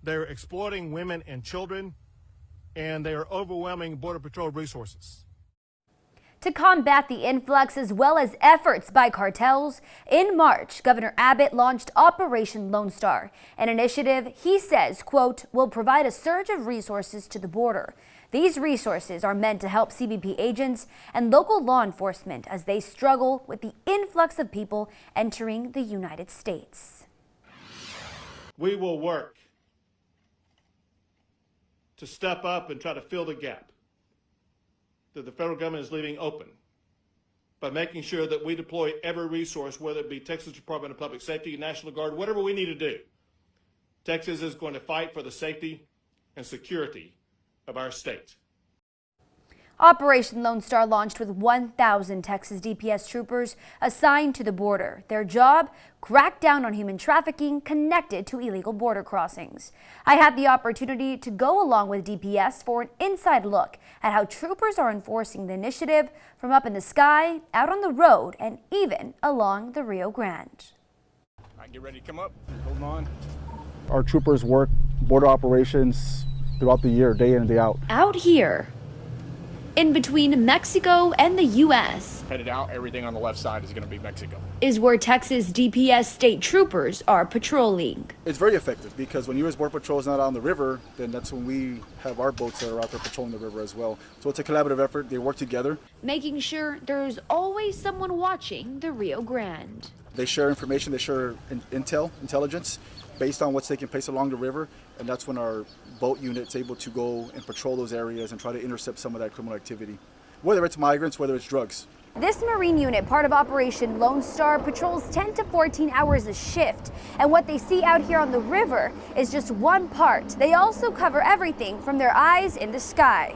They're exploiting women and children, and they are overwhelming Border Patrol resources. To combat the influx as well as efforts by cartels, in March, Governor Abbott launched Operation Lonestar, an initiative he says, quote, will provide a surge of resources to the border. These resources are meant to help CBP agents and local law enforcement as they struggle with the influx of people entering the United States. We will work to step up and try to fill the gap that the federal government is leaving open by making sure that we deploy every resource, whether it be Texas Department of Public Safety, National Guard, whatever we need to do. Texas is going to fight for the safety and security of our state. Operation Lonestar launched with 1,000 Texas DPS troopers assigned to the border. Their job, crack down on human trafficking connected to illegal border crossings. I had the opportunity to go along with DPS for an inside look at how troopers are enforcing the initiative from up in the sky, out on the road, and even along the Rio Grande. All right, get ready to come up. Hold on. Our troopers work border operations throughout the year, day in and day out. Out here, in between Mexico and the U.S. Headed out, everything on the left side is going to be Mexico. Is where Texas DPS state troopers are patrolling. It's very effective because when U.S. Border Patrol is not on the river, then that's when we have our boats that are out there patrolling the river as well. So it's a collaborative effort. They work together. Making sure there's always someone watching the Rio Grande. They share information, they share intelligence based on what's taking place along the river, and that's when our boat unit's able to go and patrol those areas and try to intercept some of that criminal activity, whether it's migrants, whether it's drugs. This Marine unit, part of Operation Lonestar, patrols 10 to 14 hours a shift, and what they see out here on the river is just one part. They also cover everything from their eyes in the sky.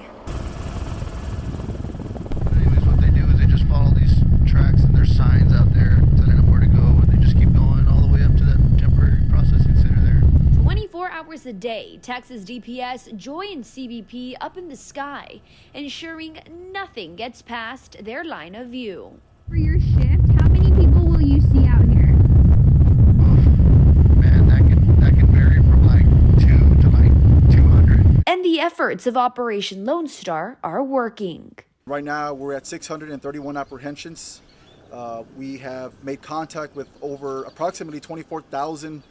Anyways, what they do is they just follow these tracks, and there's signs out there telling them where to go, and they just keep going all the way up to that temporary processing center there. 24 hours a day, Texas DPS join CBP up in the sky, ensuring nothing gets past their line of view. For your shift, how many people will you see out here? Man, that can vary from like 2 to like 200. And the efforts of Operation Lonestar are working. Right now, we're at 631 apprehensions. We have made contact with over approximately 24,000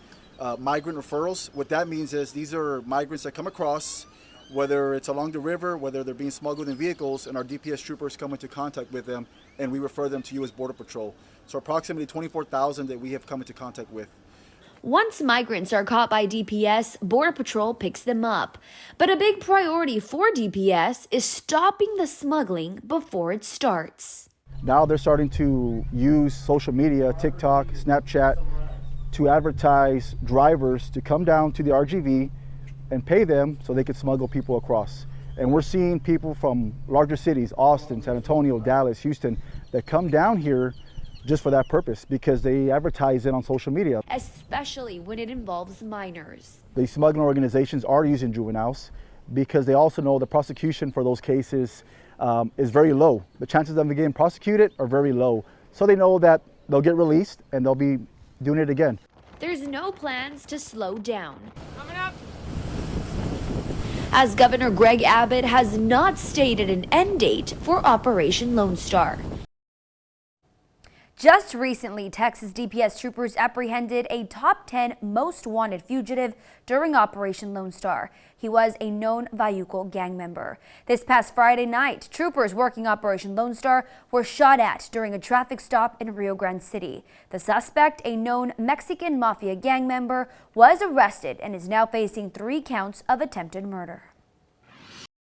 migrant referrals. What that means is these are migrants that come across, whether it's along the river, whether they're being smuggled in vehicles, and our DPS troopers come into contact with them, and we refer them to U.S. Border Patrol. So approximately 24,000 that we have come into contact with. Once migrants are caught by DPS, Border Patrol picks them up. But a big priority for DPS is stopping the smuggling before it starts. Now they're starting to use social media, TikTok, Snapchat, to advertise drivers to come down to the RGV and pay them so they could smuggle people across. And we're seeing people from larger cities, Austin, San Antonio, Dallas, Houston, that come down here just for that purpose because they advertise it on social media. Especially when it involves minors. The smuggling organizations are using juveniles because they also know the prosecution for those cases is very low. The chances of them getting prosecuted are very low. So they know that they'll get released and they'll be doing it again. There's no plans to slow down. Coming up. As Governor Greg Abbott has not stated an end date for Operation Lonestar. Just recently, Texas DPS troopers apprehended a top 10 most wanted fugitive during Operation Lonestar. He was a known Vayuco gang member. This past Friday night, troopers working Operation Lonestar were shot at during a traffic stop in Rio Grande City. The suspect, a known Mexican mafia gang member, was arrested and is now facing 3 counts of attempted murder.